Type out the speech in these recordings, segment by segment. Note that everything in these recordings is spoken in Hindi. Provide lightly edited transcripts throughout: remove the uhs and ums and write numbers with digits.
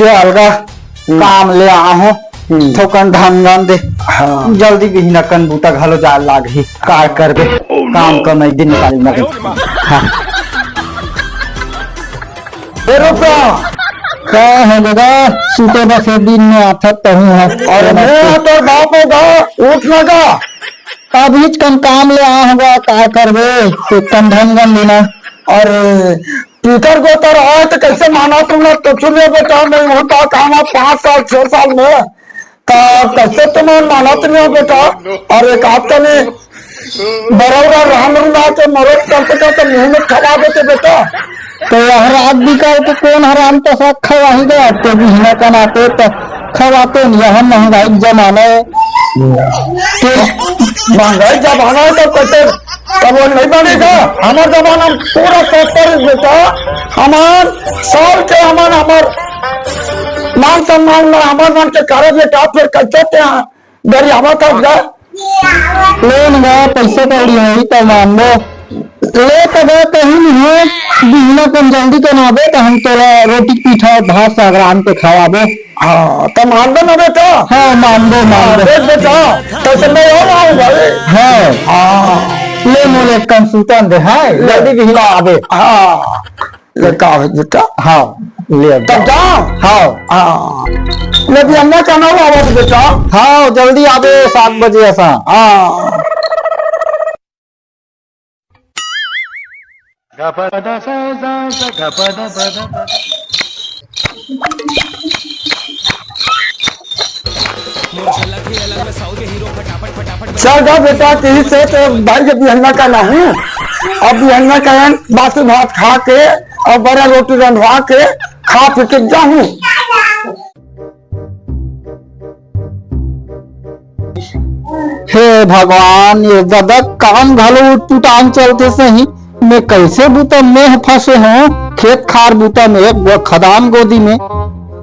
चल गा काम ले आ हो थोकन ढंगन दे। हाँ। जल्दी भी न कन बूटा घलो जा लाग ही कार कर दे काम का मैं दिन निकाल न दे। हाँ। रुको क्या है दादा सुते बस दिन में आता तो हूँ है और मैं तो बाप होगा उठ लगा अभी कम काम ले आ होगा क्या कर दे तो कम ढंगन देना और पीटर को तो रहा तो कैसे माना तुमने तो चुने बेटा नहीं होता काम 5 साल 6 साल में तो कैसे तुम्हें माना तुम्हें बेटा और एक हफ्ते में बराबर राम रुला के मरोड़ करते तो मुंह में खवा देते बेटा तो हर आदमी का तो कौन हराम तो सब खवा ही गया तो भी न कमाते तो खवाते नहीं हम महंगाई जमाना है महंगाई जमाना है तो कहते तब वो नहीं बनेगा हमारे जमाना पूरा 70 बेटा हमार साल के हमार मान सम्मान में हमारे मन के कार्य बेटा फिर कहते हैं दरियावा तक जा लेन गया पैसे कौड़ी है तो मान लो ले तो गए कहीं नहीं है बिना कम जल्दी तो ना दे तो हम तोरा रोटी पीठा भात सागरान पे खवाबो। हाँ तो मान दो ना बेटा। हाँ मान दो बेटा तो समय हो रहा हूँ भाई। है हाँ ले मोले कम सुतन दे है जल्दी भी हिला आवे। हाँ ले का बेटा। हाँ ले तब जाओ। हाँ ले भी अन्ना का ना आवे बेटा। हाँ जल्दी आवे 7 बजे ऐसा। हाँ चल जा बेटा कहीं से तो भाई जब बिहन्ना का ना हूँ अब बिहन्ना का बासी भात खा के और बड़ा रोटी रंधवा के खा पी के जाऊँ। हे भगवान ये दादा काम घालो टूटान चलते सही मैं कैसे बूता में फंसे हूँ खेत खार बूता में वो खदान गोदी में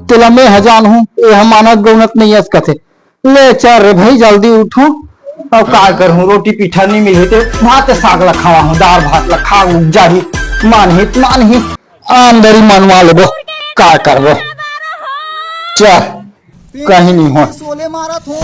तिला में हजान हूँ ये हम मानत गौनत नहीं है कथे ले चल रे भाई जल्दी उठो अब क्या करूँ रोटी पीठा नहीं मिले तो भात साग लखावा हूँ दाल भात लखा जाही मान ही आमदरी मनवा लेबो क्या करबो चल कहीं नहीं हो सोले मारत हूँ।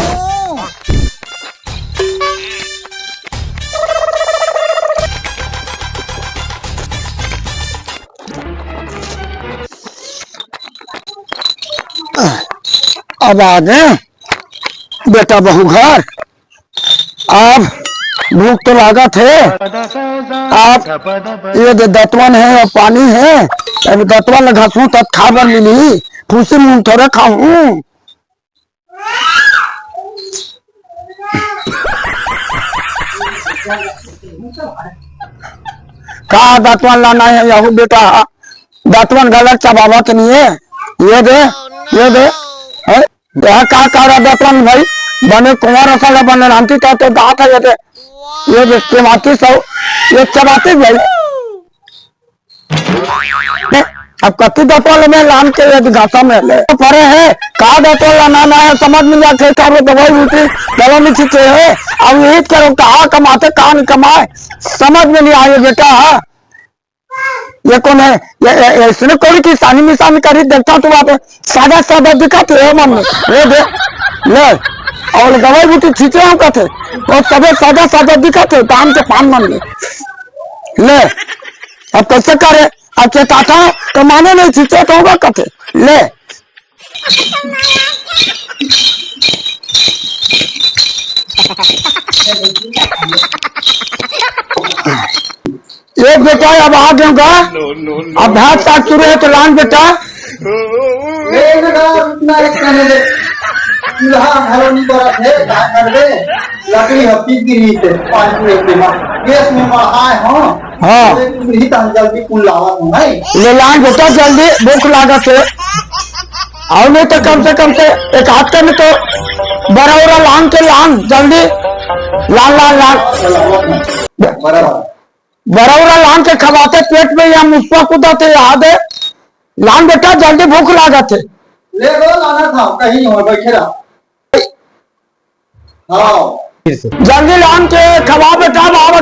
अब आ गए बेटा बहू घर अब भूख तो लागत है आप ये दतवन है और पानी है अब दतवन घासू तब खाबर मिली फूसी मुंह थोड़ा खाऊं कहा दतवन लाना है यहू बेटा दतवन गलत चबावत नहीं है ये दे का कारा दतवन भाई बने कुमार रसाला बने रांती तो दांत है ये देखते माती सौ ये चबाते भाई अब कति दतवन में लान के ये घासा में ले परे है कहा दतवन लाना है समझ में जाके दवाई बूटी दवा में छिटे है अब यही करो कहा कमाते कहा नहीं कमाए समझ में नहीं आए बेटा। ये कौन है ये इसने कोई किसानी मिसानी करी देखता तो वहां पे सादा दिखाते है मन में ये दे ले और दवाई बूटी छींचे हम कहते और सबे सादा दिखाते दाम के पान मन में ले अब कैसे करे अब चेताता तो माने नहीं छींचे तो होगा कहते ले एक बेटा अब आ गया अभ्यास साथ शुरू है तो लान बेटा लकड़ी हफ्ती गिरी थे गैस में हाँ जल्दी कुल लावा ले लान बेटा जल्दी भूख लागत है और नहीं तो कम से एक हाथ में तो बड़ा लान के लान जल्दी लान बराबर लान के खवाते पेट में या मुस्पा कुदाते याद है लान बेटा जल्दी भूख लागत है ले लो लाना था कहीं और बैठे रहो जल्दी लान के खवा बेटा बाबा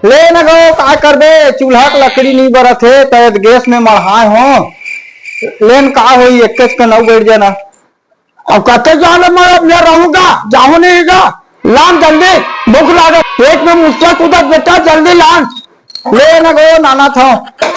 ले न गो का कर दे चूल्हा की लकड़ी नहीं बरत है तो गैस में मढ़ाए हो लेन का हुई एक का नौ बैठ जाना। अब कहते जाने मैं रहूंगा जाऊँ नहीं का लान जल्दी भूख लागे पेट में मुस्का कूदा बेटा जल्दी लान ले ना गो नाना था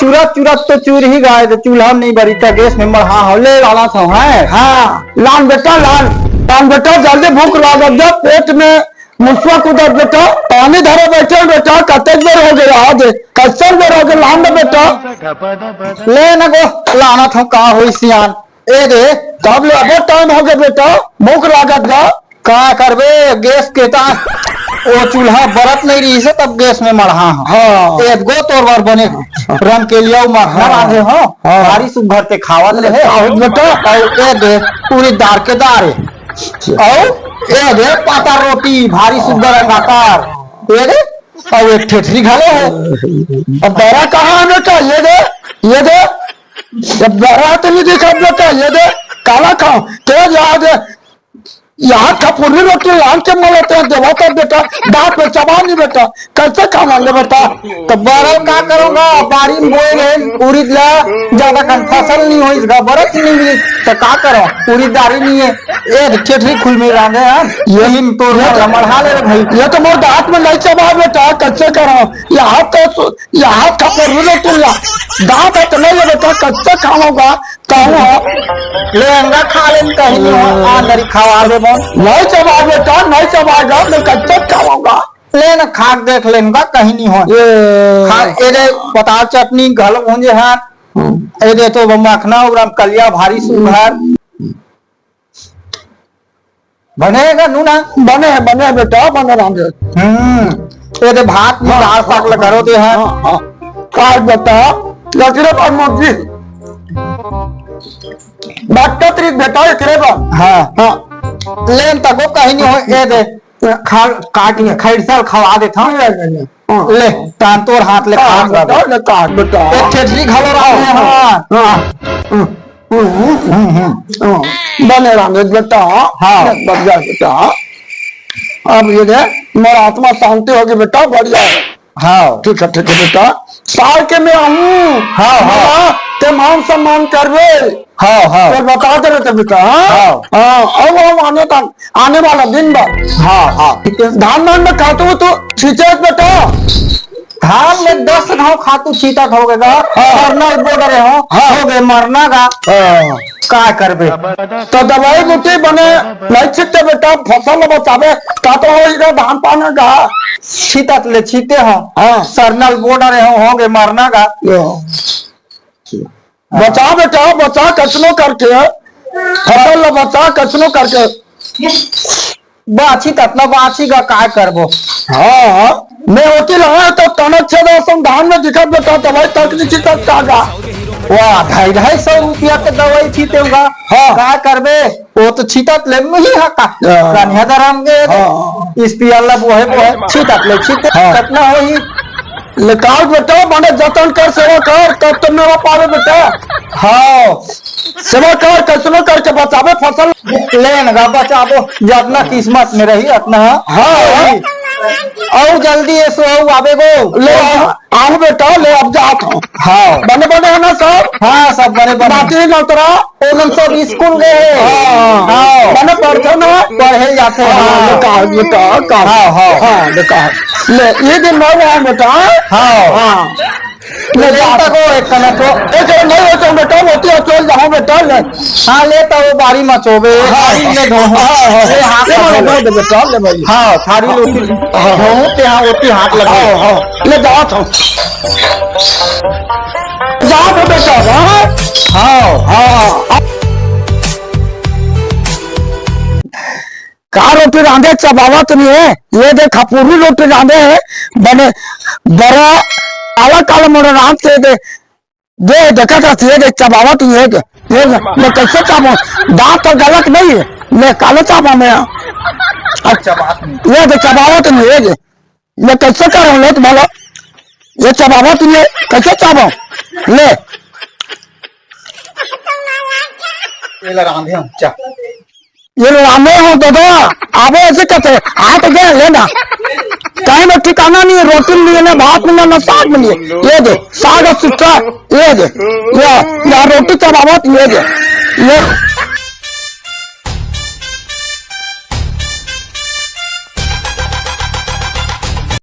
चूरत चूरत तो चूर ही गाय चूल्हा नहीं बरी था गैस में मढ़ा हो ले वाला था है। हाँ लान बेटा लान बेटा जल्दी भूख लागे जब पेट में मुस्का कूदा बेटा पानी धरे बैठे बेटा कते देर हो गया आज कैसे देर हो गया लान बेटा ले ना गो लाना था का हुई सियान ए दे तब ले अब टाइम हो गया बेटा भूख लागत जा का करबे गैस के ता वो चूल्हा बरत नहीं रही से तब गैस में मढ़ा हाँ एक गो तोर बार बने रन के लिए मखना राधे हो भारी सुघर ते खावत रहे बेटा ए दे पूरी दार के दारे और ए दे पाता रोटी भारी सुघर अंगाकार ए दे और एक ठेठरी घाले है। अब बड़ा कहाँ है बेटा ये दे जब बड़ा तो नहीं देखा बेटा ये दे काला खाओ तेज याद यहाँ का पूरी रोटी लान के मलते हैं देवाता बेटा दांत में चबा नहीं बेटा कैसे खावांगे बेटा तो बरल का करूंगा बारी में बोए गए पूरी ज्यादा कन फसल नहीं हुई इसका बरत नहीं मिली तो का करो पूरी दारी नहीं है एक ठेठरी खुल में रांधे हम यही तो मढ़ा ले भाई ये तो मोर दांत में नहीं चबा बेटा कैसे करो यहाँ का पूरी रोटी दांत है तो नहीं बेटा कैसे खाऊंगा कहूँ लेंगा खा ले कहीं नहीं खावा दे नहीं चबा बेटा नहीं चबाएगा मैं कच्चे खाऊंगा ले ना खाक देख लेंगा कहीं नहीं हो ये पता चटनी घल भूंजे हाथ ये तो मखना उगरम कलिया भारी सुघर बनेगा नूना बने बेटा बने रहेंगे ये भात में दाल पाक करो दे है काट बेटा लकड़े पर मुर्गी डॉक्टर तरीक बेटा एकरे पर हाँ लेन तको कहीं नहीं हो ये दे काट ले खैरसल खवा दे था ले तान तोर हाथ ले काट बेटा एक ठेठरी घलो रहा है बने रहेंगे बेटा हाँ बढ़िया बेटा अब ये दे मेरा आत्मा शांति होगी बेटा बढ़िया है हाँ ठीक है बेटा साल के मैं आऊँ हाँ ते मान सम्मान करवे हाँ तो बता दे रहे थे बेटा अब हम आने वाला दिन बाद हाँ धान में खाते तो सींचे बेटा धान में 10 घाव खातू चीता होगा मरना बॉर्डर हो गए मरना का करबे तो दवाई बूटी बने नहीं छीते बेटा फसल बचावे का तो होगा धान पाने का छीता ले छीते हो सरनल बॉर्डर हो गए मरना का बचा बेटा बचा कचनो करके फसल बचा कचनो करके बाछी ततना बाछी का काय करबो हाँ मैं होती रहा तो तनक छे धान में दिखा बेटा दवाई तक नहीं छिटा कागा वाह 250 रुपया के दवाई छीते होगा हाँ का करबे वो तो छीतत ले में ही हका कन्या धरम के इस पियल्ला बोहे छीतत ले छीते कितना होई निकाल बेटा माने जतन कर सेवा कर तब तो मेरा पावे बेटा हाँ सेवा कर कसनो करके बचावे फसल लेन गा बचाबो जितना किस्मत में रही उतना हाँ और जल्दी ऐसो आवे गो ले आओ बेटा ले अब जात हूँ हाँ बने है ना सब हाँ सब बने बाकी न तोरा ओनम सब स्कूल गए हाँ बने पढ़ते ना पढ़े जाते हैं निकाल बेटा हाँ निकाल ले ये दिन में रहा बेटा हाँ ले जाता को एक कना तो एक नहीं होता बेटा होती है चल जाओ बेटा ले हाँ लेता वो बारी मचोबे बारी में धो ले हाथ लगा दे बेटा ले भाई हाँ थारी रोटी धो ते हाँ ओती हाथ लगा ले जाओ तो जाओ बेटा हाँ का रोटी रांधे चबावा तो नहीं है ये देख पूरी रोटी रांधे है बने बड़ा काला काला मोड़ा रात से दे देखा था ये देख चबावा तो ये मैं कैसे चाबू दांत तो गलत नहीं है मैं काला चाबा में अच्छा बात नहीं ये देख चबावा तो नहीं है मैं कैसे कर रहा हूँ तो बोलो ये चबावा तो नहीं कैसे चाबा ले ये लगा हम चा ये लामे हो दादा आवे ऐसे कहते हाथ गए लेना कहीं में ठिकाना नहीं रोटी नहीं है भात नहीं ना साग नहीं ये दे साग सुखा ये दे ये यार रोटी चबावत ये